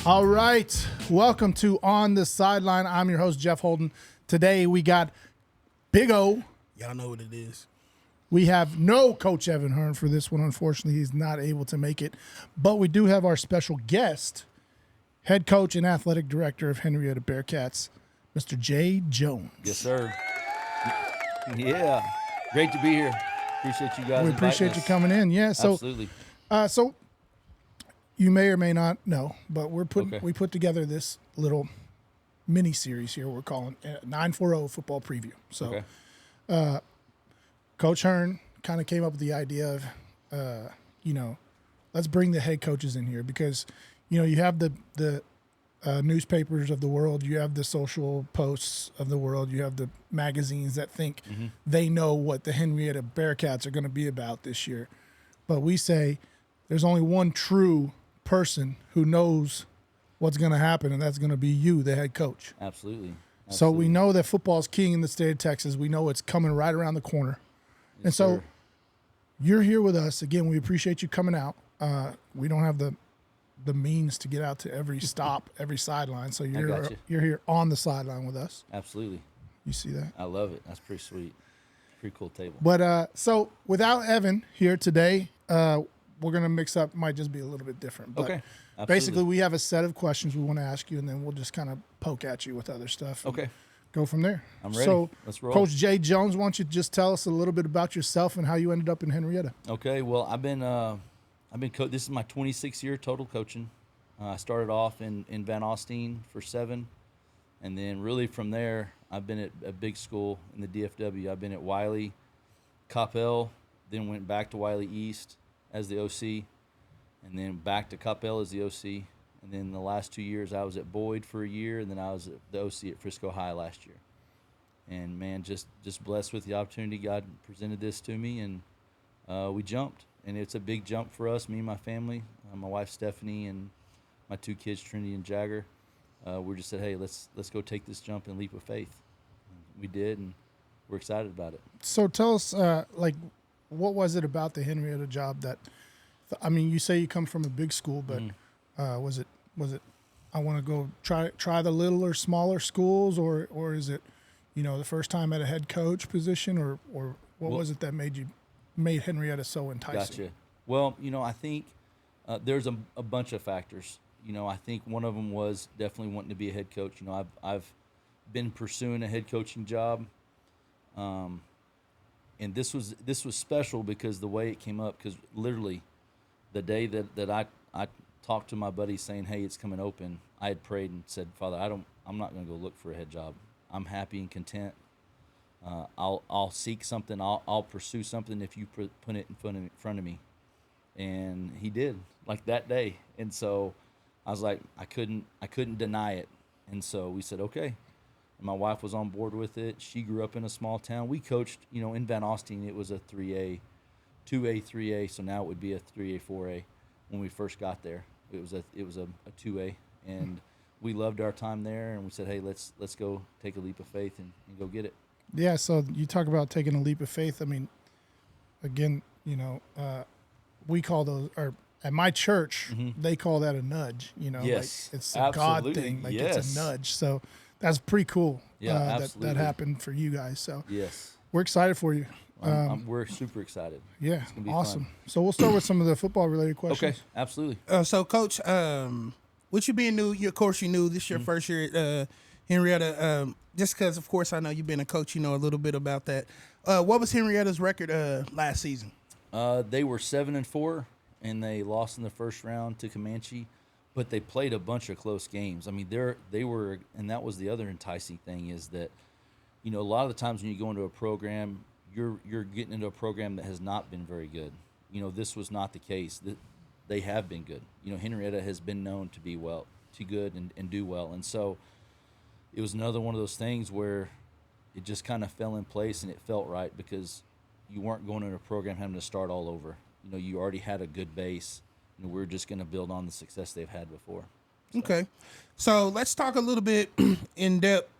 All right. Welcome to On The Sideline. I'm your host, Jeff Holden. Today we got Big O. Y'all know what it is. We have no Coach Evan Hearn for this one. Unfortunately, he's not able to make it. But we do have our special guest, head coach and athletic director of Henrietta Bearcats, Mr. Jay Jones. Yes, sir. Yeah. Great to be here. Appreciate you guys. We appreciate you coming in. Yeah. So, absolutely. So you may or may not know, but we put together this little mini series here. We're calling 940 Football Preview. So, Coach Hearn kind of came up with the idea of, let's bring the head coaches in here because, you have the newspapers of the world, you have the social posts of the world, you have the magazines that think they know what the Henrietta Bearcats are going to be about this year. But we say there's only one true person who knows what's going to happen, and that's going to be you, the head coach. Absolutely. So we know that football is king in the state of Texas. We know it's coming right around the corner. Yes, and so sir. You're here with us. Again, we appreciate you coming out. We don't have the means to get out to every stop, every sideline. So you're here on the sideline with us. Absolutely. You see that? I love it. That's pretty sweet. Pretty cool table. But so without Evan here today, we're going to mix up, might just be a little bit different. But okay. Absolutely. Basically, we have a set of questions we want to ask you, and then we'll just kind of poke at you with other stuff. Okay. Go from there. I'm ready. So, let's roll. Coach Jay Jones, why don't you just tell us a little bit about yourself and how you ended up in Henrietta? Okay. Well, I've been this is my 26th year total coaching. I started off in Van Alstyne for 7, and then really from there, I've been at a big school in the DFW. I've been at Wiley, Coppell, then went back to Wiley East as the OC, and then back to Coppell as the OC. And then the last 2 years, I was at Boyd for a year, and then I was the OC at Frisco High last year. And, man, just blessed with the opportunity. God presented this to me, and we jumped. And it's a big jump for us, me and my family, my wife Stephanie and my 2 kids, Trinity and Jagger. We just said, hey, let's go take this jump and leap of faith. And we did, and we're excited about it. So tell us, what was it about the Henrietta job that, you say you come from a big school, but was it I want to go try the littler, smaller schools, or is it, the first time at a head coach position, or what was it that made Henrietta so enticing? Gotcha. Well, I think there's a bunch of factors. I think one of them was definitely wanting to be a head coach. I've been pursuing a head coaching job, and this was special because the way it came up. Because literally, the day that I talked to my buddy saying, "Hey, it's coming open," I had prayed and said, "Father, I'm not going to go look for a head job. I'm happy and content. I'll seek something. I'll pursue something if you put it in front of me." And he did, like that day. And so I was like, I couldn't deny it. And so we said, okay. And my wife was on board with it. She grew up in a small town. We coached, in Van Alstyne, it was a 3A, 2A, 3A. So now it would be a 3A, 4A. When we first got there, it was a 2A. And we loved our time there. And we said, hey, let's go take a leap of faith and go get it. Yeah. So you talk about taking a leap of faith. Again, we call those, or at my church, they call that a nudge. Yes, like it's a God thing. Like it's a nudge. So that's pretty cool. Yeah, that happened for you guys. So yes, we're excited for you. We're super excited. Yeah, awesome. Fun. So we'll start with some of the football related questions. Okay, absolutely. So, Coach, with you being new, of course you knew this is your first year at Henrietta. Just because, of course, I know you've been a coach, you know a little bit about that. What was Henrietta's record last season? They were 7-4, and they lost in the first round to Comanche, but they played a bunch of close games. They were, and that was the other enticing thing is that, a lot of the times when you go into a program, you're getting into a program that has not been very good. This was not the case. They have been good. Henrietta has been known to be too good and do well, and so it was another one of those things where it just kind of fell in place and it felt right because you weren't going into a program having to start all over. You already had a good base. We're just going to build on the success they've had before. So. Okay. So let's talk a little bit in depth,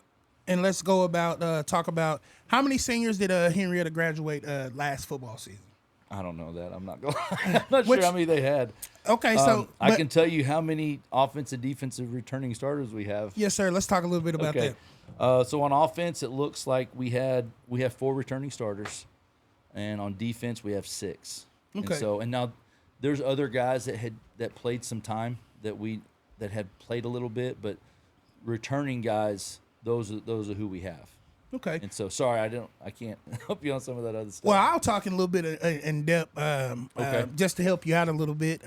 and let's go about talk about how many seniors did Henrietta graduate last football season? I don't know that. I'm not going. I'm not sure how many they had. Okay, so I can tell you how many offensive, defensive returning starters we have. yes, sir. Let's talk a little bit about Okay. that. So on offense, it looks like we have 4 returning starters, and on defense we have 6. Okay. And now there's other guys that played some time that had played a little bit, but returning guys, those are who we have. Okay. And so sorry, I can't help you on some of that other stuff. Well, I'll talk in a little bit in depth, Okay. just to help you out a little bit.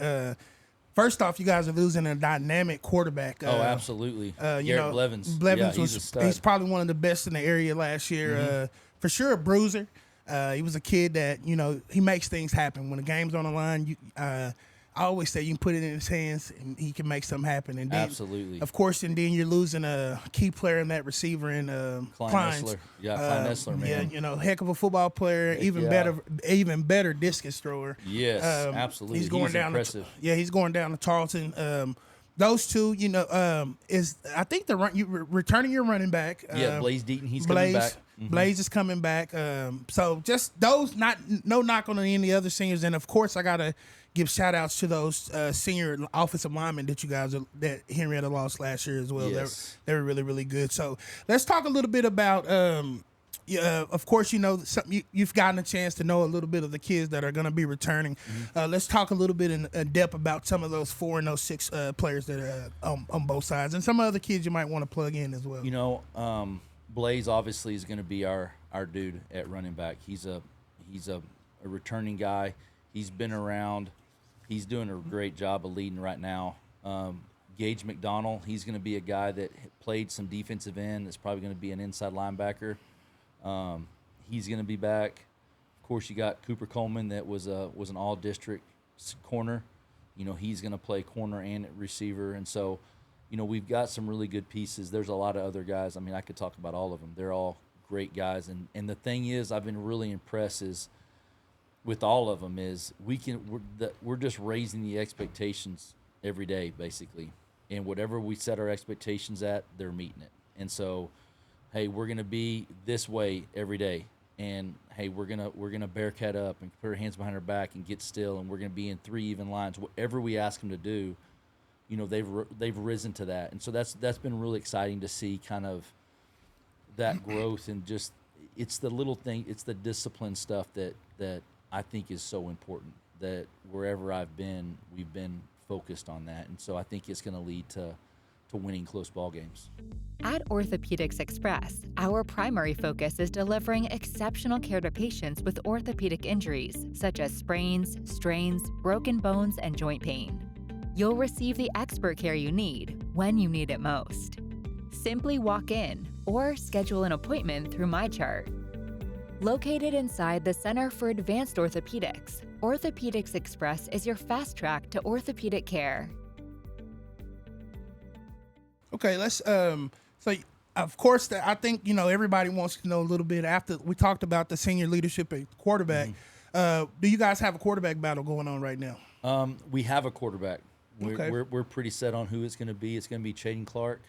First off, you guys are losing a dynamic quarterback. Absolutely. You Garrett know, Blevins. Blevins Yeah, he's a stud. he's probably one of the best in the area last year. For sure, a bruiser. He was a kid that, you know, he makes things happen. When the game's on the line, I always say you can put it in his hands and he can make something happen. And then, Absolutely. of course, and then you're losing a key player in that receiver in Klein Kleins. Nessler. Yeah, Klein Nessler, man. Yeah, you know, heck of a football player, even better discus thrower. Yes, absolutely. He's going down. impressive. He's going down to Tarleton. Those two, you know, I think returning your running back. Blaze Deaton, he's coming back. Blaze is coming back. So just those, no knock on any of the other seniors, and of course I gotta give shout outs to those senior offensive linemen that Henrietta lost last year as well. Yes. They were really, really good. So let's talk a little bit about. Of course, you know, you've gotten a chance to know a little bit of the kids that are going to be returning. Let's talk a little bit in depth about some of those 4 and those 6 players that are on both sides, and some other kids you might want to plug in as well. You know, Blaze obviously is going to be our dude at running back. He's a returning guy. He's been around. He's doing a great job of leading right now. Gage McDonald, he's going to be a guy that played some defensive end. That's probably going to be an inside linebacker. He's going to be back. Of course, you got Cooper Coleman that was an all-district corner. You know, he's going to play corner and receiver. And so, you know, we've got some really good pieces. There's a lot of other guys. I mean, I could talk about all of them. They're all great guys. And the thing is, I've been really impressed with all of them is we're just raising the expectations every day, basically. And whatever we set our expectations at, they're meeting it. And so, hey, we're going to be this way every day. And hey, we're gonna Bearcat up and put our hands behind our back and get still, and we're gonna be in 3 even lines. Whatever we ask them to do, you know, they've risen to that, and so that's been really exciting to see kind of that growth, and just it's the little thing, it's the discipline stuff that I think is so important. That wherever I've been, we've been focused on that, and so I think it's going to lead to winning close ball games. At Orthopedics Express, our primary focus is delivering exceptional care to patients with orthopedic injuries, such as sprains, strains, broken bones, and joint pain. You'll receive the expert care you need when you need it most. Simply walk in or schedule an appointment through MyChart. Located inside the Center for Advanced Orthopedics, Orthopedics Express is your fast track to orthopedic care. Okay, let's so of course I think, you know, everybody wants to know a little bit after we talked about the senior leadership at quarterback. Do you guys have a quarterback battle going on right now? We have a quarterback. Okay. We're pretty set on who it's going to be. It's going to be Chaden Clark.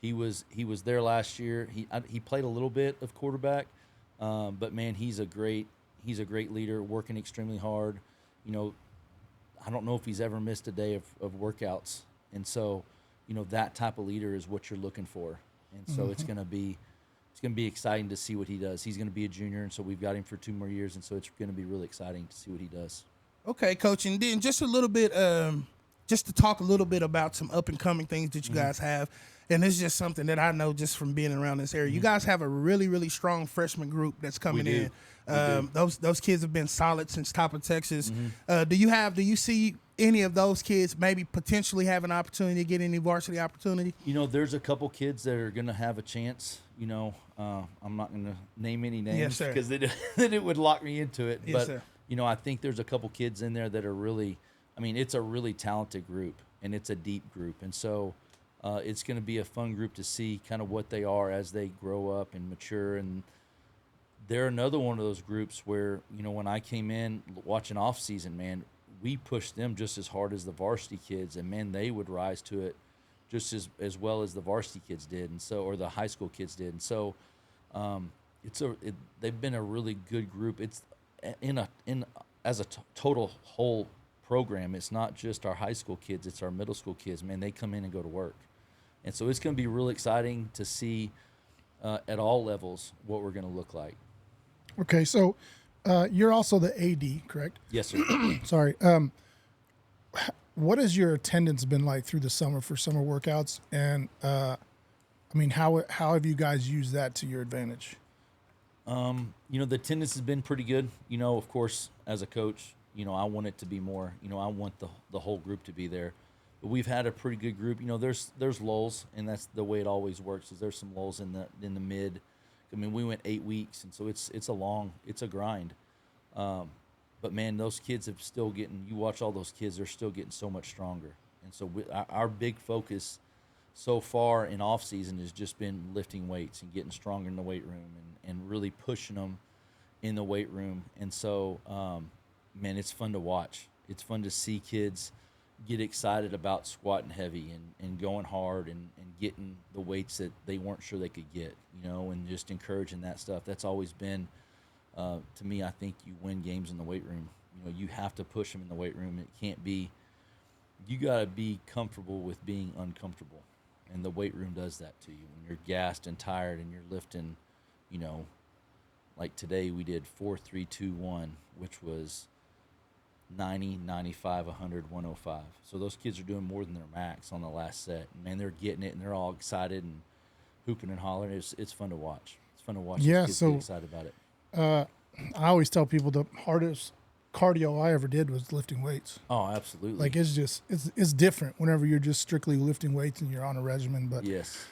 He was there last year. He played a little bit of quarterback, but man, he's a great leader, working extremely hard. You know, I don't know if he's ever missed a day of workouts, and so, you know, that type of leader is what you're looking for. And so it's going to be exciting to see what he does. He's going to be a junior, and so we've got him for 2 more years, and so it's going to be really exciting to see what he does. Okay, Coach, and then just a little bit, just to talk a little bit about some up and coming things that you guys have. And this is just something that I know just from being around this area. You guys have a really, really strong freshman group that's coming in. Those kids have been solid since top of Texas. Do you see any of those kids maybe potentially have an opportunity to get any varsity opportunity? You know, there's a couple kids that are going to have a chance. You know, I'm not going to name any names because then it would lock me into it. Yes, but, sir. You know, I think there's a couple kids in there that are really, I mean, it's a really talented group, and it's a deep group. And so it's going to be a fun group to see kind of what they are as they grow up and mature. And they're another one of those groups where, you know, when I came in watching off season, man, we pushed them just as hard as the varsity kids, and man, they would rise to it just as well as the varsity kids did, and so, or the high school kids did. And so they've been a really good group. It's as a total whole program. It's not just our high school kids, it's our middle school kids. Man, they come in and go to work. And so it's going to be really exciting to see at all levels what we're going to look like. Okay, so you're also the AD, correct? Yes, sir. Sorry. What has your attendance been like through the summer for summer workouts? And how have you guys used that to your advantage? The attendance has been pretty good. Of course, as a coach, I want it to be more. I want the whole group to be there. But we've had a pretty good group. There's lulls, and that's the way it always works. Is there's some lulls in the mid. I mean, we went 8 weeks, and so it's a grind. But man, those kids have still getting. You watch all those kids; they're still getting so much stronger. And so our big focus so far in off season has just been lifting weights and getting stronger in the weight room and really pushing them in the weight room. And so, man, it's fun to watch. It's fun to see kids get excited about squatting heavy and going hard and getting the weights that they weren't sure they could get, and just encouraging that stuff. That's always been, to me, I think you win games in the weight room. You have to push them in the weight room. It can't be, you got to be comfortable with being uncomfortable. And the weight room does that to you. When you're gassed and tired and you're lifting, like today we did 4, 3, 2, 1, which was 90, 95, 100, 105. So those kids are doing more than their max on the last set. And man, they're getting it and they're all excited and hooping and hollering. It's fun to watch. It's fun to watch these kids get excited about it. I always tell people the hardest cardio I ever did was lifting weights. Oh, absolutely. Like it's different whenever you're just strictly lifting weights and you're on a regimen. But yes,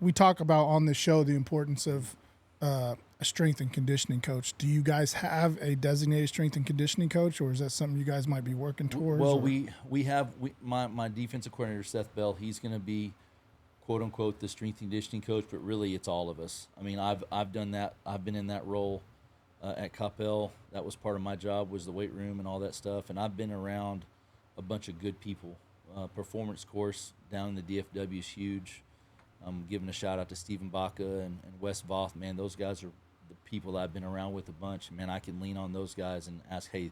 we talk about on the show the importance of a strength and conditioning coach. Do you guys have a designated strength and conditioning coach, or is that something you guys might be working towards? Well, we have my defensive coordinator Seth Bell. He's going to be quote unquote the strength and conditioning coach, but really it's all of us. I mean, I've done that. I've been in that role at Coppell. That was part of my job, was the weight room and all that stuff. And I've been around a bunch of good people. Performance course down in the DFW is huge. I'm giving a shout out to Stephen Baca and Wes Voth. Man, those guys are the people that I've been around with a bunch. Man, I can lean on those guys and ask, hey,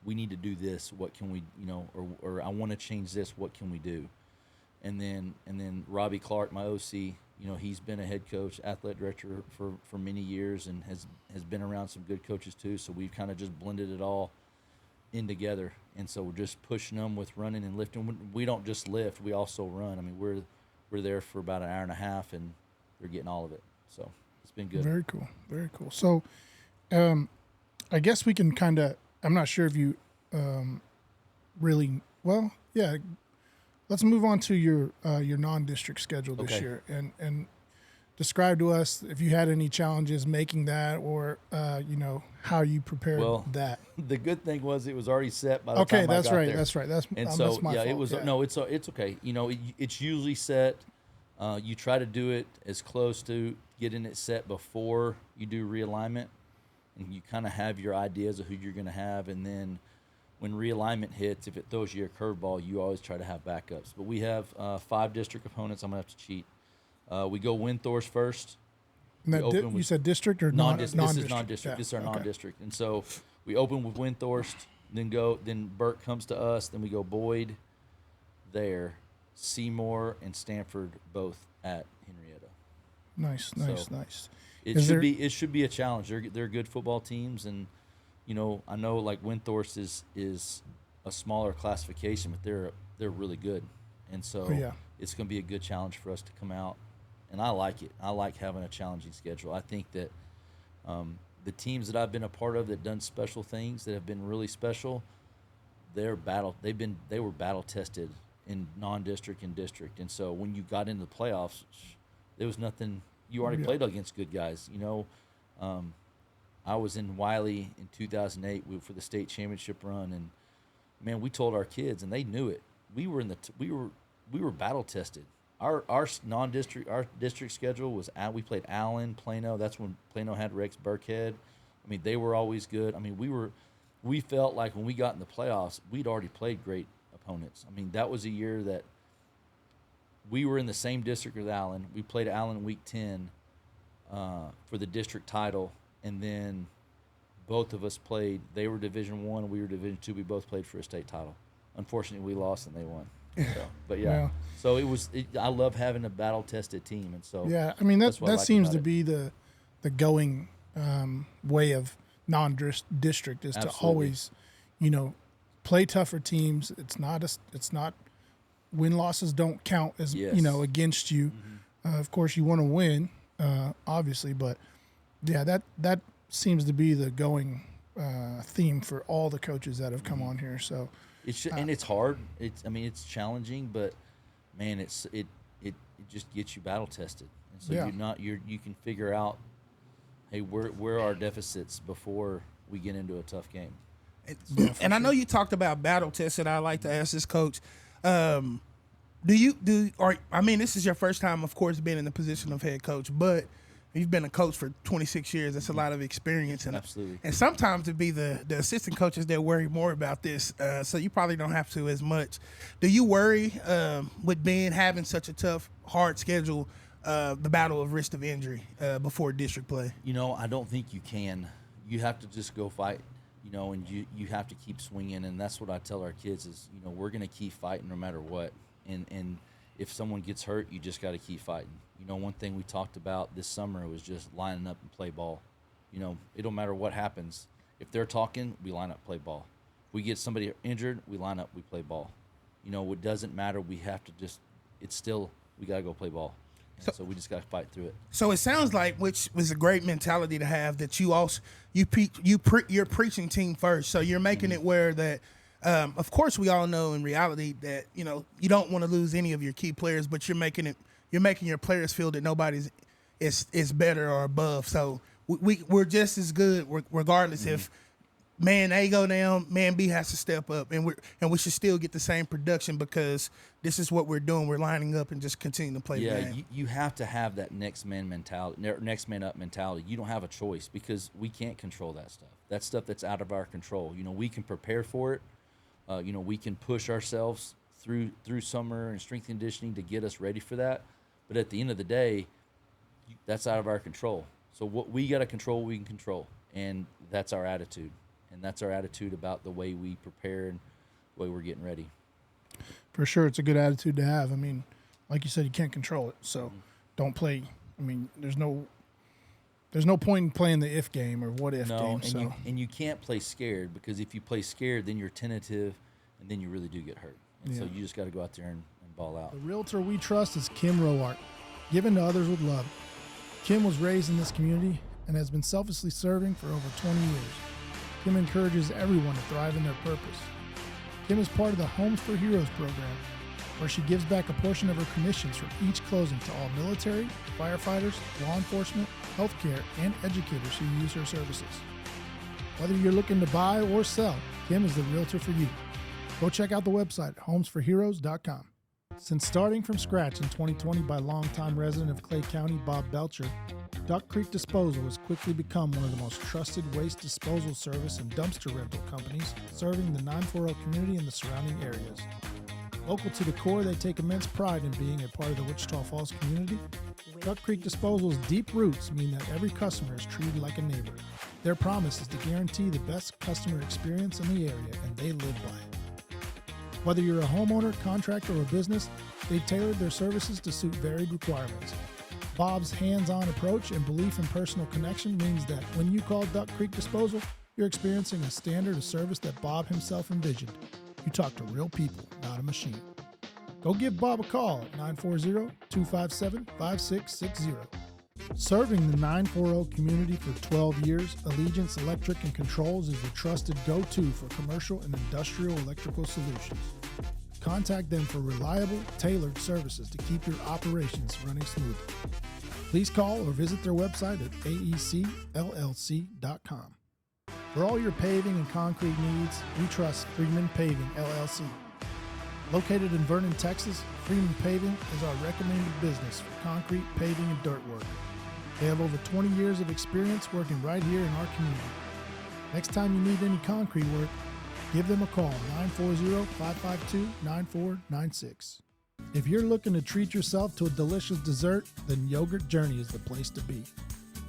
we need to do this. What can we, or I want to change this. What can we do? And then Robbie Clark, my OC, he's been a head coach, athletic director for many years and has been around some good coaches too. So we've kind of just blended it all in together. And so we're just pushing them with running and lifting. We don't just lift, we also run. I mean, we're there for about an hour and a half and they're getting all of it. So it's been good. Very cool. Very cool. So I guess we can kind of, I'm not sure if you really, well, yeah, let's move on to your non-district schedule this year and describe to us if you had any challenges making that or, how you prepared that. The good thing was it was already set by the time I got there. That's right. That's my fault. It was, no, it's okay. It's usually set. You try to do it as close to getting it set before you do realignment, and you kind of have your ideas of who you're going to have, and then when realignment hits, if it throws you a curveball, you always try to have backups. But we have 5 district opponents. I'm going to have to cheat. We go Windthorst first. And you said district or non-district? This is non-district. Yeah. This is our non-district. And so we open with Windthorst, then Burke comes to us, then we go Boyd there, Seymour and Stanford both at Henrietta. Nice. It should be a challenge. They're good football teams, and I know like Windthorst is a smaller classification, but they're really good, and so it's going to be a good challenge for us to come out, and I like it. I like having a challenging schedule. I think that the teams that I've been a part of that done special things that have been really special, they were battle tested in non-district and district, and so when you got into the playoffs, there was nothing. You already played against good guys, I was in Wiley in 2008 for the state championship run, and man, we told our kids, and they knew it. We were battle tested. Our non-district, our district schedule was we played Allen, Plano. That's when Plano had Rex Burkhead. I mean, they were always good. I mean, we felt like when we got in the playoffs, we'd already played great opponents. I mean, that was a year that we were in the same district with Allen. We played Allen week 10 for the district title. And then both of us played. They were Division I, we were Division II. We both played for a state title. unfortunately, we lost and they won. So, but Well, so I love having a battle tested team, and so yeah, I mean that's what I that like seems about to it. be the going way of non-district is to Absolutely. always, play tougher teams. It's not win losses don't count as Yes. against you. Of course, you want to win, obviously, but yeah, that seems to be the going theme for all the coaches that have come on here. So And it's hard. It's challenging, but man, it just gets you battle tested, and so Yeah. you can figure out, hey, where are our deficits before we get into a tough game. And I know you talked about battle tested. I like to ask this coach, this is your first time, of course, being in the position of head coach, but you've been a coach for 26 years. That's a lot of experience. And, Absolutely. And sometimes it'd be the assistant coaches that worry more about this, so you probably don't have to as much. Do you worry with having such a tough, hard schedule, the battle of risk of injury before district play? I don't think you can. You have to just go fight, and you have to keep swinging, and that's what I tell our kids is, we're going to keep fighting no matter what. And if someone gets hurt, you just got to keep fighting. One thing we talked about this summer was just lining up and play ball. It don't matter what happens. If they're talking, we line up, play ball. If we get somebody injured, we line up, we play ball. It doesn't matter. We have to we got to go play ball. And so we just got to fight through it. So it sounds like, which was a great mentality to have, that you're preaching team first. So you're making it where that, of course, we all know in reality that you don't want to lose any of your key players, but you're making your players feel that nobody's is better or above. So we're just as good regardless if man A go down, man B has to step up, and we should still get the same production because this is what we're doing. We're lining up and just continue to play. Yeah, you have to have that next man mentality, next man up mentality. You don't have a choice because we can't control that stuff. That's stuff that's out of our control. We can prepare for it. We can push ourselves through summer and strength conditioning to get us ready for that. But at the end of the day, that's out of our control. So what we got to control, we can control, and that's our attitude. And that's our attitude about the way we prepare and the way we're getting ready. for sure, it's a good attitude to have. I mean, like you said, you can't control it, so don't play. I mean, there's no point in playing the if game or what if game. And you can't play scared, because if you play scared, then you're tentative, and then you really do get hurt. And so you just got to go out there and ball out. The realtor we trust is Kim Roark, given to others with love. Kim was raised in this community and has been selflessly serving for over 20 years. Kim encourages everyone to thrive in their purpose. Kim is part of the Homes for Heroes program, where she gives back a portion of her commissions from each closing to all military, firefighters, law enforcement, healthcare, and educators who use her services. Whether you're looking to buy or sell, Kim is the realtor for you. Go check out the website at homesforheroes.com. Since starting from scratch in 2020 by longtime resident of Clay County, Bob Belcher, Duck Creek Disposal has quickly become one of the most trusted waste disposal service and dumpster rental companies serving the 940 community and the surrounding areas. Local to the core, they take immense pride in being a part of the Wichita Falls community. Duck Creek Disposal's deep roots mean that every customer is treated like a neighbor. Their promise is to guarantee the best customer experience in the area, and they live by it. Whether you're a homeowner, contractor, or business, they've tailored their services to suit varied requirements. Bob's hands-on approach and belief in personal connection means that when you call Duck Creek Disposal, you're experiencing a standard of service that Bob himself envisioned. You talk to real people, not a machine. Go give Bob a call at 940-257-5660. Serving the 940 community for 12 years, Allegiance Electric and Controls is the trusted go-to for commercial and industrial electrical solutions. Contact them for reliable, tailored services to keep your operations running smoothly. Please call or visit their website at aecllc.com. For all your paving and concrete needs, we trust Freeman Paving, LLC. Located in Vernon, Texas, Freeman Paving is our recommended business for concrete, paving, and dirt work. They have over 20 years of experience working right here in our community. Next time you need any concrete work, give them a call, 940-552-9496. If you're looking to treat yourself to a delicious dessert, then Yogurt Journey is the place to be.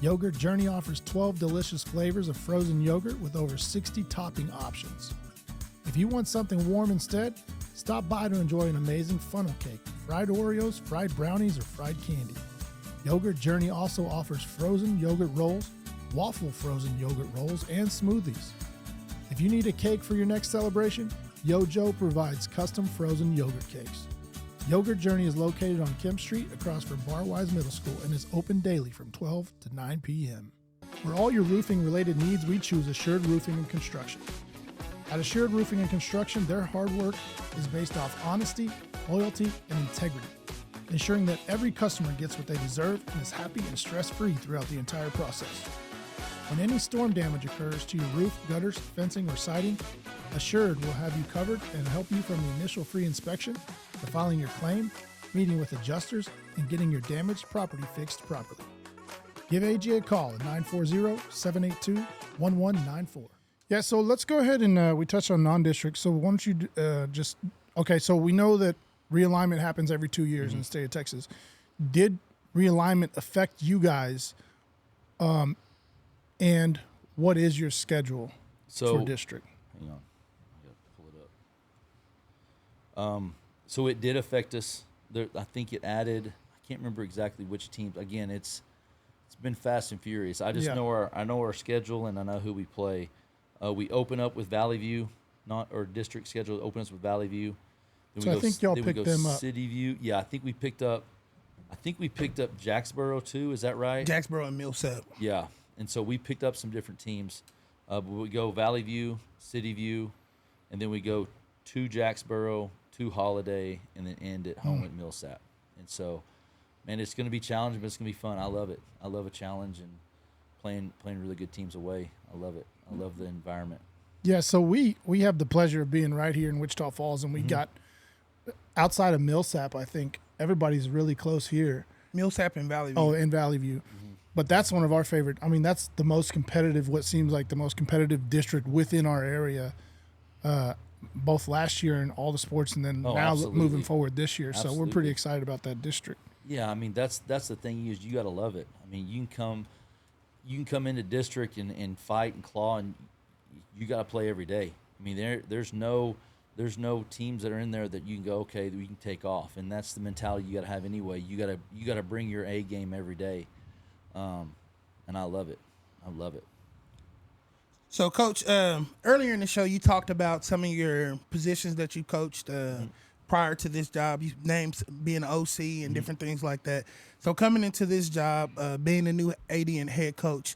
Yogurt Journey offers 12 delicious flavors of frozen yogurt with over 60 topping options. If you want something warm instead, stop by to enjoy an amazing funnel cake, fried Oreos, fried brownies, or fried candy. Yogurt Journey also offers frozen yogurt rolls, waffle frozen yogurt rolls, and smoothies. If you need a cake for your next celebration, Yojo provides custom frozen yogurt cakes. Yogurt Journey is located on Kemp Street across from Barwise Middle School and is open daily from 12 to 9 p.m. For all your roofing related needs, we choose Assured Roofing and Construction. At Assured Roofing and Construction, their hard work is based off honesty, loyalty, and integrity, ensuring that every customer gets what they deserve and is happy and stress-free throughout the entire process. When any storm damage occurs to your roof, gutters, fencing, or siding, Assured will have you covered and help you from the initial free inspection to filing your claim, meeting with adjusters, and getting your damaged property fixed properly. Give AJ a call at 940-782-1194. Yeah, so let's go ahead and we touched on non-district. So why don't you so we know that realignment happens every 2 years in the state of Texas. Did realignment affect you guys? And what is your schedule for district? Hang on. I got to pull it up. So it did affect us. I think it added, I can't remember exactly which teams. Again, it's been fast and furious. I just know our schedule and I know who we play. We open up with Valley View, district schedule opens with Valley View. So I think y'all picked them up. City View. Yeah, I think we picked up Jacksboro too. Is that right? Jacksboro and Millsap. Yeah, and so we picked up some different teams. But we go Valley View, City View, and then we go to Jacksboro, to Holiday, and then end at home at Millsap. And so, man, it's going to be challenging, but it's going to be fun. I love it. I love a challenge and playing really good teams away. I love it. I love the environment. Yeah, so we have the pleasure of being right here in Wichita Falls, and we got outside of Millsap, I think everybody's really close here. Millsap and Valley View. Oh, and Valley View. But that's one of our favorite. I mean, that's the most competitive, what seems like the most competitive district within our area, both last year in all the sports and then now absolutely. moving forward this year. Absolutely. So we're pretty excited about that district. Yeah, I mean, that's the thing is you got to love it. I mean, you can come into district and fight and claw, and you got to play every day. I mean, there's no teams that are in there that you can go, okay, we can take off, and that's the mentality you got to have anyway. You got to bring your A game every day, and I love it. I love it. So, Coach, earlier in the show, you talked about some of your positions that you coached prior to this job. You named being an OC and different things like that. So, coming into this job, being a new AD and head coach,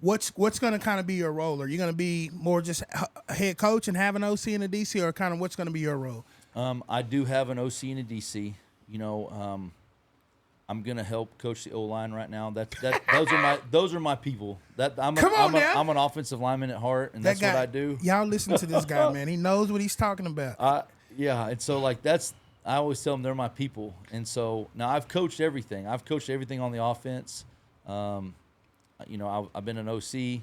what's going to kind of be your role? Are you going to be more just a head coach and have an OC and a DC, or kind of what's going to be your role? I do have an OC and a DC. You know, I'm gonna help coach the O-line right now. Those are my people. I'm an offensive lineman at heart, and that's what I do. Y'all listen to this guy, man. He knows what he's talking about. Yeah, and so I always tell them they're my people. And so now I've coached everything. I've coached everything on the offense. You know, I've been an OC.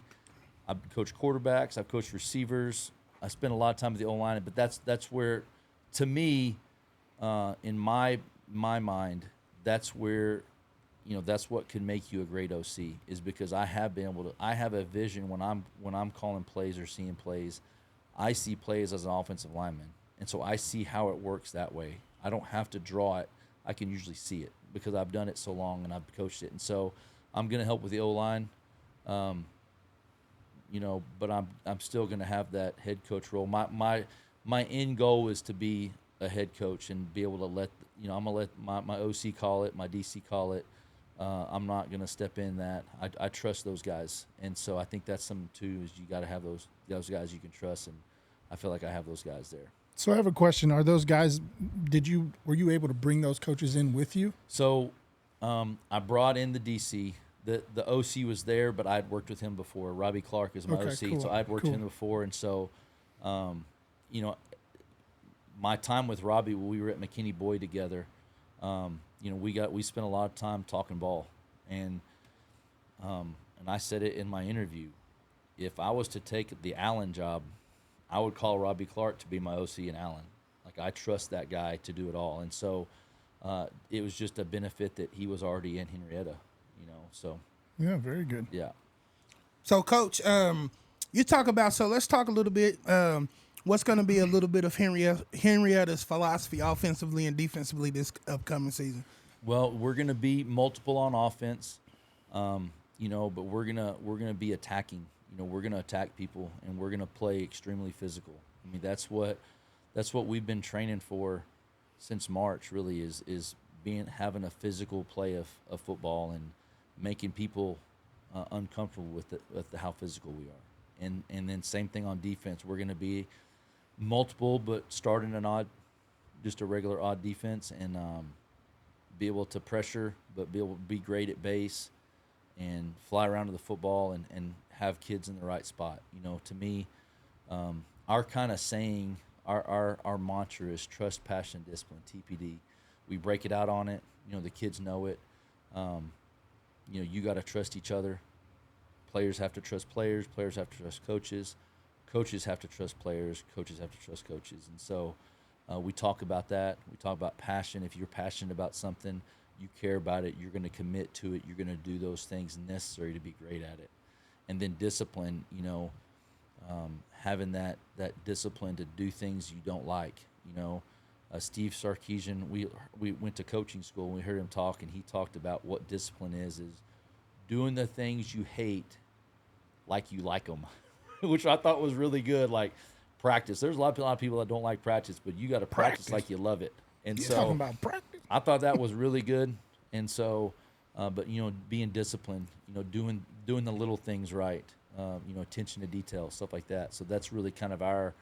I've coached quarterbacks. I've coached receivers. I spent a lot of time with the O-line, but that's where, to me, in my mind, that's where, you know, that's what can make you a great OC, is because I have a vision when I'm calling plays or seeing plays. I see plays as an offensive lineman, and so I see how it works that way. I don't have to draw it. I can usually see it because I've done it so long and I've coached it. And so I'm going to help with the O-line, you know, but I'm still going to have that head coach role. My end goal is to be a head coach and be able to let, you know, I'm going to let my OC call it, my DC call it. I'm not going to step in that. I trust those guys. And so I think that's something too, is you got to have those guys you can trust. And I feel like I have those guys there. So I have a question. Are those guys, were you able to bring those coaches in with you? So I brought in the DC. The OC was there, but I'd worked with him before. Robbie Clark is my OC, cool. So I'd worked with him before. And so, you know, my time with Robbie, when we were at McKinney Boyd together, you know, we spent a lot of time talking ball, and I said it in my interview. If I was to take the Allen job, I would call Robbie Clark to be my OC in Allen. Like, I trust that guy to do it all, and so it was just a benefit that he was already in Henrietta, you know. So yeah, very good. Yeah. So, Coach, you talk about. So let's talk a little bit. what's going to be a little bit of Henrietta's philosophy offensively and defensively this upcoming season? Well, we're going to be multiple on offense, but we're gonna be attacking. We're going to attack people, and we're going to play extremely physical. I mean, that's what we've been training for since March. Really, is having a physical play of football and making people uncomfortable with how physical we are. And then same thing on defense. We're going to be multiple, but starting just a regular odd defense, and be able to pressure, but be able to be great at base and fly around to the football and have kids in the right spot. To me, our kind of saying, our mantra is trust, passion, discipline, TPD. We break it out on it. The kids know it. You got to trust each other. Players have to trust players. Players have to trust coaches. Coaches have to trust players. Coaches have to trust coaches. And so we talk about that. We talk about passion. If you're passionate about something, you care about it, you're going to commit to it. You're going to do those things necessary to be great at it. And then discipline, having that discipline to do things you don't like. Steve Sarkisian, we went to coaching school and we heard him talk, and he talked about what discipline is doing the things you hate like you like them, which I thought was really good. Like practice. There's a lot of people that don't like practice, but you got to practice like you love it. And You're so talking about practice. I thought that was really good. And so, but being disciplined, doing the little things right, attention to detail, stuff like that. So that's really kind of our,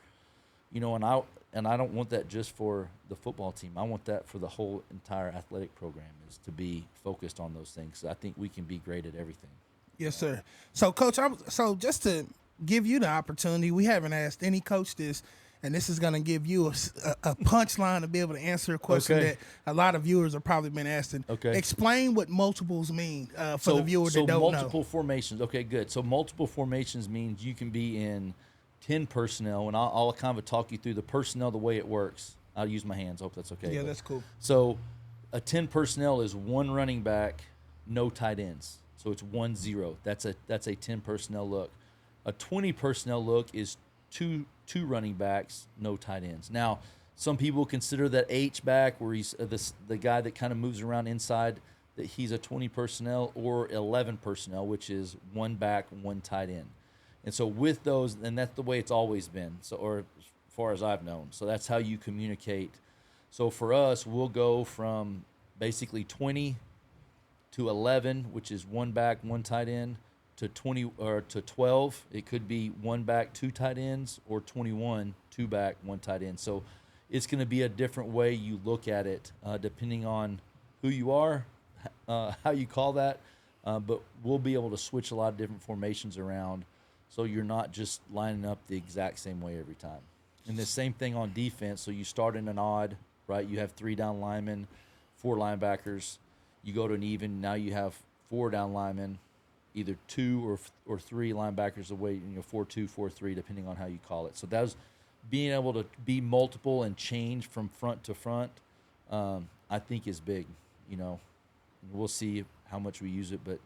and I don't want that just for the football team. I want that for the whole entire athletic program, is to be focused on those things. I think we can be great at everything. Yes, sir. So, Coach, so just to give you the opportunity, we haven't asked any coach this, and this is going to give you a punchline to be able to answer a question that a lot of viewers have probably been asking. Okay. Explain what multiples mean for the viewers that don't know. So multiple formations. Okay, good. So multiple formations means you can be in 10 personnel, and I'll kind of talk you through the personnel, the way it works. I'll use my hands. I hope that's okay. Yeah, that's cool. So a 10 personnel is one running back, no tight ends. So it's 1-0. That's a 10 personnel look. A 20 personnel look is two running backs, no tight ends. Now, some people consider that H-back, where he's the guy that kind of moves around inside, that he's a 20 personnel, or 11 personnel, which is one back, one tight end. And so with those, and that's the way it's always been, so, or as far as I've known. So that's how you communicate. So for us, we'll go from basically 20 to 11, which is one back, one tight end, to 20 or to 12. It could be one back, two tight ends, or 21, two back, one tight end. So it's going to be a different way you look at it, depending on who you are, how you call that. But we'll be able to switch a lot of different formations around, so you're not just lining up the exact same way every time. And the same thing on defense. So you start in an odd, right? You have 3 down linemen, 4 linebackers. You go to an even. Now you have 4 down linemen, either 2 or 3 linebackers away. 4-2, 4-3, depending on how you call it. So that was being able to be multiple and change from front to front. I think is big. We'll see how much we use it, but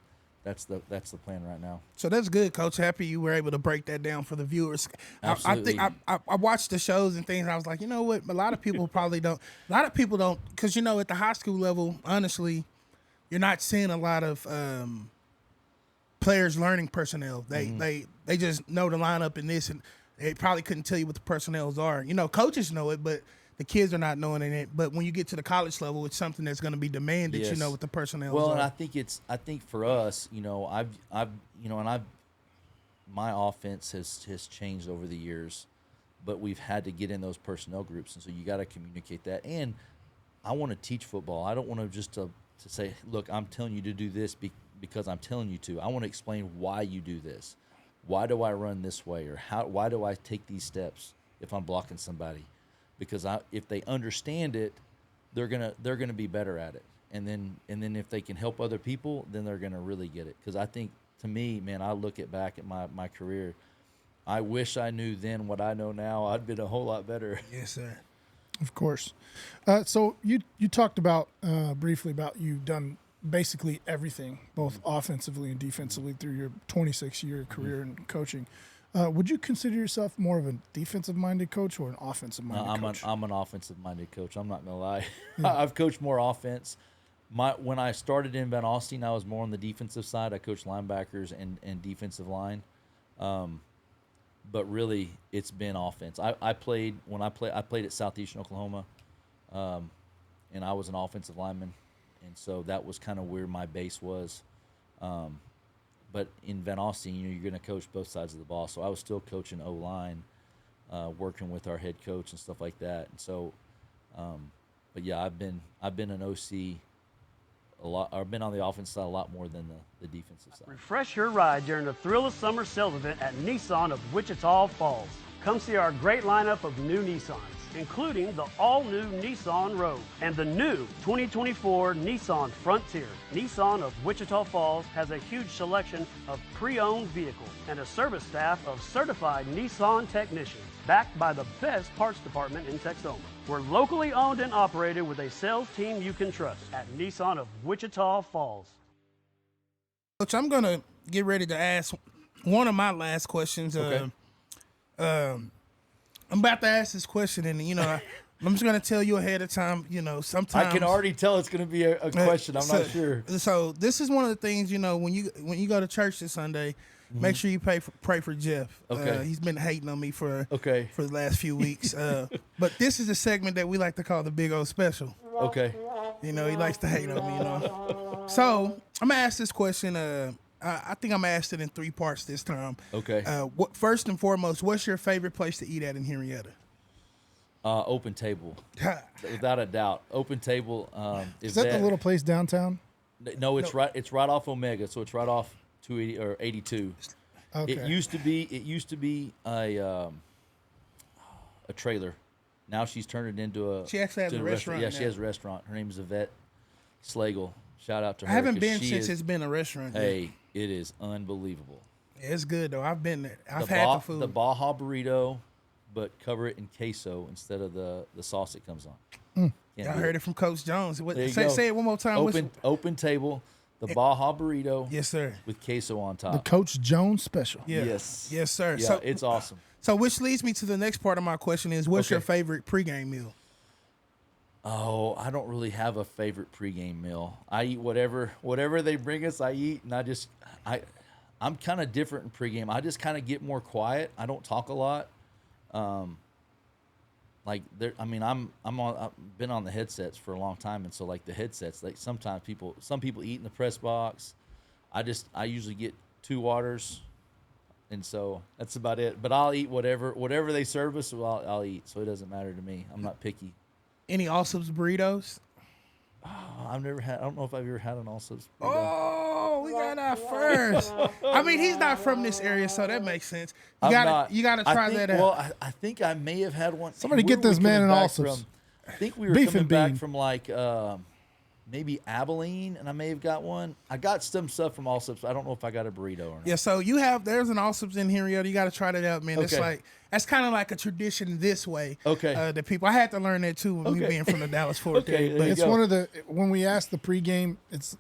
that's the plan right now. So that's good, Coach. Happy you were able to break that down for the viewers. Absolutely. I watched the shows and things, and I was like, you know what? A lot of people probably don't. A lot of people don't, because at the high school level, honestly, you're not seeing a lot of players learning personnel. They just know the lineup and this, and they probably couldn't tell you what the personnels are. Coaches know it, but the kids are not knowing it. But when you get to the college level, it's something that's going to be demanded. Yes. You know what the personnel are. Well, and I think for us, my offense has changed over the years, but we've had to get in those personnel groups, and so you got to communicate that. And I want to teach football. I don't want to just to say, look, I'm telling you to do this because I'm telling you to. I want to explain why you do this. Why do I run this way, or why do I take these steps if I'm blocking somebody? Because if they understand it, they're gonna be better at it. And then if they can help other people, then they're gonna really get it. Because I think, to me, man, I look back at my career, I wish I knew then what I know now. I'd been a whole lot better. Yes, sir. Of course. So you talked about briefly about you've done basically everything, both offensively and defensively, through your 26-year career in coaching. Would you consider yourself more of a defensive-minded coach or an offensive-minded coach? I'm an offensive-minded coach. I'm not gonna lie. I've coached more offense. When I started in Van Alstyne, I was more on the defensive side. I coached linebackers and defensive line, but really it's been offense. I played at Southeastern Oklahoma, and I was an offensive lineman, and so that was kind of where my base was. But in Van Alstyne, you're going to coach both sides of the ball. So I was still coaching O-line, working with our head coach and stuff like that. And so, but yeah, I've been an OC a lot. I've been on the offensive side a lot more than the defensive side. Refresh your ride during the Thrill of Summer sales event at Nissan of Wichita Falls. Come see our great lineup of new Nissans, including the all-new Nissan Rogue and the new 2024 Nissan Frontier. Nissan of Wichita Falls has a huge selection of pre-owned vehicles and a service staff of certified Nissan technicians, backed by the best parts department in Texoma. We're locally owned and operated with a sales team you can trust at Nissan of Wichita Falls. Coach, I'm going to get ready to ask one of my last questions. Okay. I'm about to ask this question, and I'm just going to tell you ahead of time. Sometimes I can already tell it's going to be a question. I'm not sure. So this is one of the things, when you go to church this Sunday, make sure you pray for Jeff. Okay. He's been hating on me for Okay. the last few weeks. But this is a segment that we like to call the Big O Special. Okay. He likes to hate on me. So I'm gonna ask this question. I think I'm asked it in 3 parts this time. Okay. First and foremost, what's your favorite place to eat at in Henrietta? Open Table, without a doubt. Open Table. Is that the little place downtown? No, it's right. It's right off Omega, so it's right off 280 or 82. Okay. It used to be a trailer. Now she's turned it into a. She actually has a restaurant. Yeah, now. she has a restaurant. Her name is Yvette Slagle. Shout out to her. I haven't been since it's been a restaurant. Hey, it is unbelievable. Yeah, it's good though. I've been there. I've had the food. The Baja burrito, but cover it in queso instead of the sauce it comes on. I heard it from Coach Jones. Say it one more time. Open Table, the Baja burrito. Yes, sir. With queso on top. The Coach Jones special. Yeah. Yes, sir. Yeah, So it's awesome. So which leads me to the next part of my question is, what's your favorite pregame meal? Oh, I don't really have a favorite pregame meal. I eat whatever they bring us. I eat, and I'm kind of different in pregame. I just kind of get more quiet. I don't talk a lot. I've been on the headsets for a long time, and so like the headsets, like some people eat in the press box. I usually get 2 waters, and so that's about it. But I'll eat whatever they serve us. Well, I'll eat, so it doesn't matter to me. I'm not picky. Any Allsup's burritos? I don't know if I've ever had an Allsup's burrito. Oh, we got our first. I mean, he's not from this area, so that makes sense. You gotta try that out. Well, I think I may have had one. Somebody Where get were we this man coming an back Allsup's. from? I think we were Beef coming and back bean. from like maybe Abilene, and I may have got one. I got some stuff from Allsup's. I don't know if I got a burrito or not. Yeah, so there's an Allsup's in Henrietta. You got to try that out, man. Okay. That's kind of like a tradition this way. Okay. That people, I had to learn that too when we being from the Dallas Fort. Okay, But there you It's go. one of when we ask the pregame, it's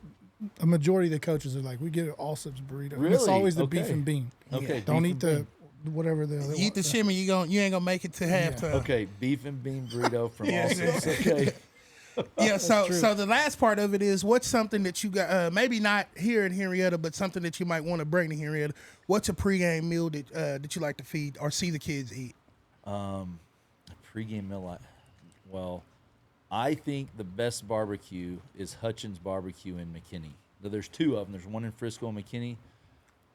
a majority of the coaches are like, we get an Allsup's burrito. And it's Really? always the beef Okay. and bean. Okay, Don't beef eat and the whatever the other you eat the shimmy, you ain't gonna make it to halftime. Okay, beef and bean burrito from Yeah. Allsup's. Okay. Yeah, so the last part of it is, what's something that you got, maybe not here in Henrietta, but something that you might want to bring to Henrietta. What's a pregame meal that you like to feed or see the kids eat? A pregame meal. I think the best barbecue is Hutchins Barbecue in McKinney. Now, there's 2 of them. There's one in Frisco and McKinney.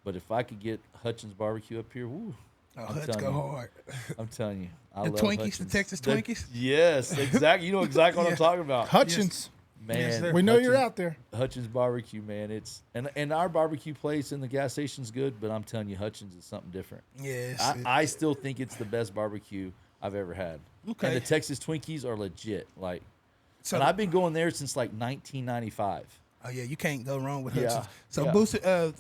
But if I could get Hutchins Barbecue up here, woo. Let's go hard. I'm telling you. I The love Twinkies, Hutchins. the Texas Twinkies? Yes, exactly. You know exactly what I'm talking about. Hutchins. Man, Yes, sir. We know you're Hutchins- out there. Hutchins Barbecue, man. It's and our barbecue place in the gas station's good, but I'm telling you, Hutchins is something different. Yes. I still think it's the best barbecue I've ever had. Okay. And the Texas Twinkies are legit. So- and I've been going there since like 1995. Oh yeah, you can't go wrong with Yeah, Hutchins. So yeah. Booster,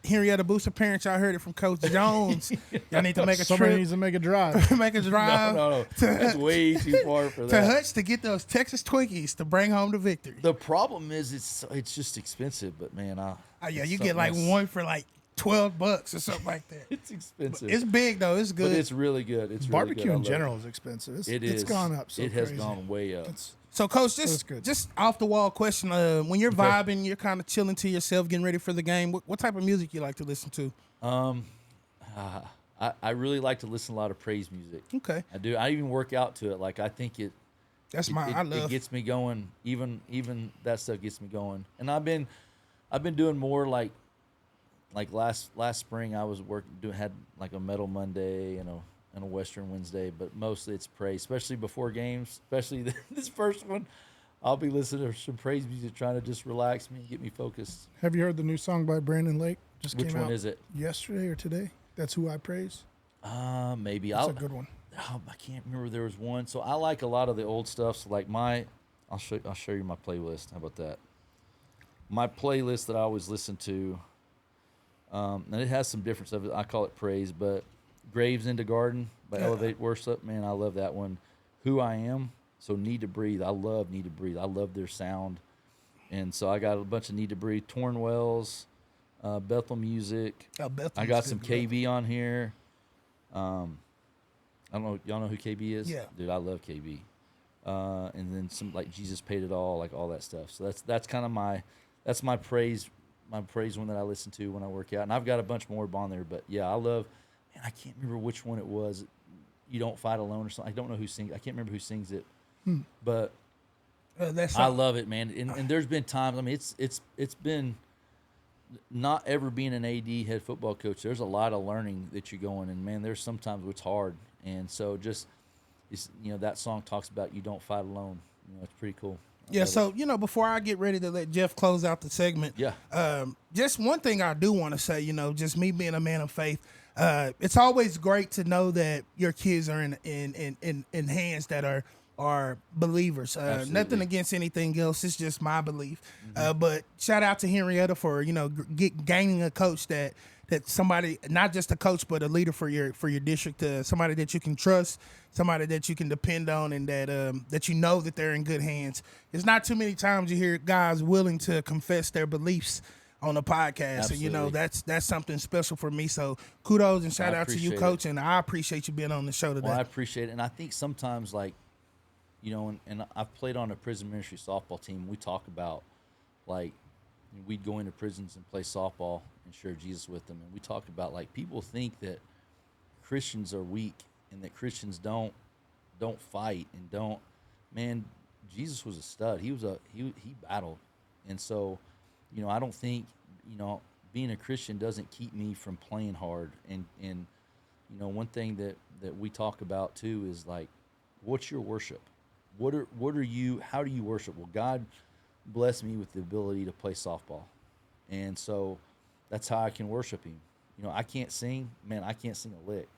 Henrietta Booster parents, y'all heard it from Coach Jones. Y'all need to make a Somebody trip, needs to make a drive. make a drive No, that's way too far for to that. Hutch to get those Texas Twinkies to bring home the victory. The problem is it's just expensive, but man, Oh yeah, it's you get something like else. one for like $12 or something like that. It's expensive. It's big though. It's good. But it's really good. It's Barbecue really in good. I love general is expensive. It's, It it's is. gone up. So it has crazy. gone way up. So, Coach, That's good. just off the wall question: when you're vibing, you're kind of chilling to yourself, getting ready for the game. What type of music you like to listen to? I really like to listen to a lot of praise music. Okay, I do. I even work out to it. Like I think that's mine. I love. It gets me going. Even that stuff gets me going. And I've been doing more like last spring. I was had like a Metal Monday and a Western Wednesday, but mostly it's praise, especially before games. Especially this first one, I'll be listening to some praise music, trying to just relax me and get me focused. Have you heard the new song by Brandon Lake? Just Which came one out is it? Yesterday or today? That's Who I Praise. Maybe. That's a good one. I can't remember. There was one. So I like a lot of the old stuff. So like I'll show you my playlist. How about that? My playlist that I always listen to. And it has some different stuff. I call it praise, but Graves into Garden by Elevate Worship. Man, I love that one. Who I Am. So Need to Breathe. I love Need to Breathe. I love their sound. And so I got a bunch of Need to Breathe. Torn Wells, Bethel Music. I got some KB on here. I don't know. Y'all know who KB is? Yeah. Dude, I love KB. And then some like Jesus Paid It All, like all that stuff. So that's kind of my praise one that I listen to when I work out. And I've got a bunch more on there, but yeah, I love, man, I can't remember which one it was. You Don't Fight Alone or something. I don't know who sings. I can't remember who sings it, but I love it, man. And there's been times. I mean, it's been not ever being an AD head football coach. There's a lot of learning that you're going, and man, there's sometimes it's hard. And so just that song talks about you don't fight alone. It's pretty cool. Yeah, so, before I get ready to let Jeff close out the segment, just one thing I do want to say, just me being a man of faith, it's always great to know that your kids are in hands that are believers. Nothing against anything else. It's just my belief. But shout out to Henrietta for, gaining a coach that somebody, not just a coach, but a leader for your district, somebody that you can trust, somebody that you can depend on, and that that they're in good hands. It's not too many times you hear guys willing to confess their beliefs on a podcast. Absolutely. And that's something special for me. So kudos and shout out to you, Coach, and I appreciate you being on the show today. Well, I appreciate it. And I think sometimes and I've played on a prison ministry softball team. We talk about we'd go into prisons and play softball and share Jesus with them. And we talk about people think that Christians are weak and that Christians don't fight and don't. Man, Jesus was a stud. He battled, and so I don't think being a Christian doesn't keep me from playing hard. And one thing that we talk about too is what's your worship? What are you? How do you worship? Well, God blessed me with the ability to play softball, and so that's how I can worship Him. I can't sing, man. I can't sing a lick,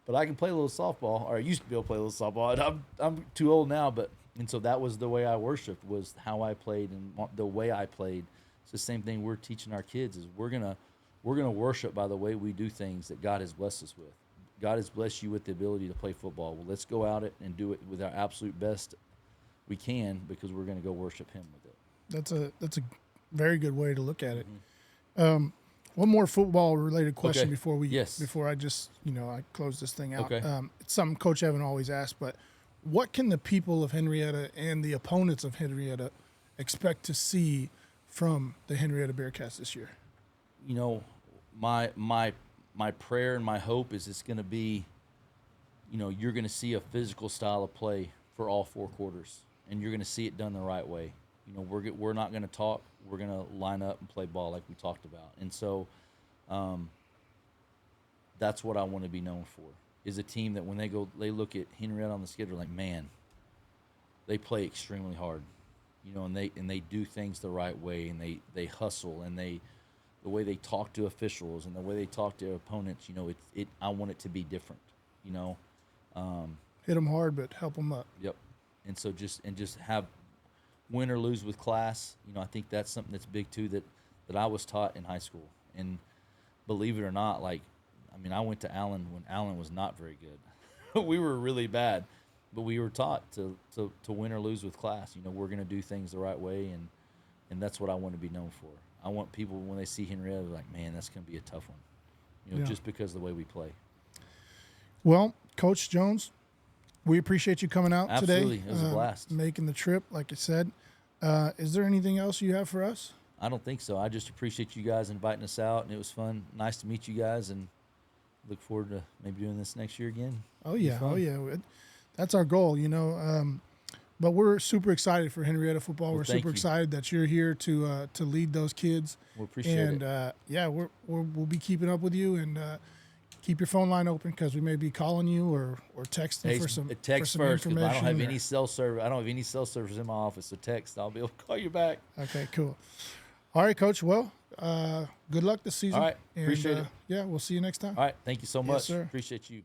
but I can play a little softball, or I used to be able to play a little softball. And I'm too old now, and so that was the way I worshiped, was how I played and the way I played. It's the same thing we're teaching our kids, is we're gonna worship by the way we do things that God has blessed us with. God has blessed you with the ability to play football. Well, let's go out and do it with our absolute best we can, because we're going to go worship Him with it. That's a very good way to look at it. One more football related question before I just I close this thing out. Okay. It's something Coach Evan always asks, but what can the people of Henrietta and the opponents of Henrietta expect to see from the Henrietta Bearcats this year? My prayer and my hope is it's going to be, you're going to see a physical style of play for all 4 quarters, and you're going to see it done the right way. We're not going to talk. We're going to line up and play ball like we talked about. And so that's what I want to be known for, is a team that when they look at Henrietta on the schedule, man, they play extremely hard, and they do things the right way, and they hustle, and the way they talk to officials and the way they talk to opponents, I want it to be different, Hit them hard, but help them up. Yep. And so just have win or lose with class. I think that's something that's big too, that I was taught in high school. And believe it or not, I went to Allen when Allen was not very good. We were really bad, but we were taught to win or lose with class. We're going to do things the right way, and and that's what I want to be known for. I want people, when they see Henrietta, like, man, that's going to be a tough one, you know, Yeah. just because of the way we play. Well, Coach Jones, we appreciate you coming out Absolutely. today. It was a blast. Making the trip, like I said. Is there anything else you have for us? I don't think so. I just appreciate you guys inviting us out, and it was fun. Nice to meet you guys, and look forward to maybe doing this next year again. Oh yeah, that's our goal, you know. But we're super excited for Henrietta football. Well, we're thank super you. excited that you're here to lead those kids. We appreciate and it. we'll be keeping up with you, and keep your phone line open because we may be calling you or texting Hey, for some text for some first, because I don't have or- any cell service. I don't have any cell service in my office, so text. I'll be able to call you back. Okay, cool. All right, Coach. Well, good luck this season. All right, appreciate it. Yeah, we'll see you next time. All right, thank you so much. sir. Appreciate you.